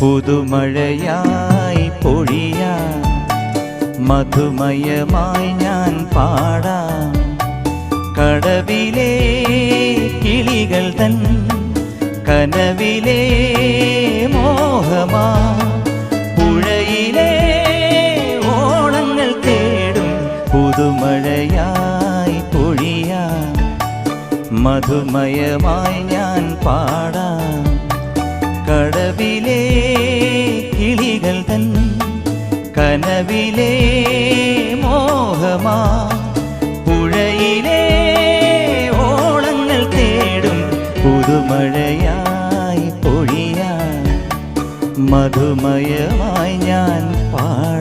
പുതുമഴയായി പൊഴിയാം, മധുമയമായി ഞാൻ പാടാം. കടവിലെ കിളികൾ തൻ കനവിലെ മോഹമാ, പുഴയിലെ ഓണങ്ങൾ തേടും പുതുമഴയായി പൊഴിയാം, മധുമയമായി ഞാൻ പാടാം. കടവിലെ കിളികൾ തൻ കനവിലെ മോഹമാ, പുഴയിലെ ഓണങ്ങൾ തേടും പുതുമഴയായി പൊഴിയാൻ, മധുമയമായി ഞാൻ പാടാം.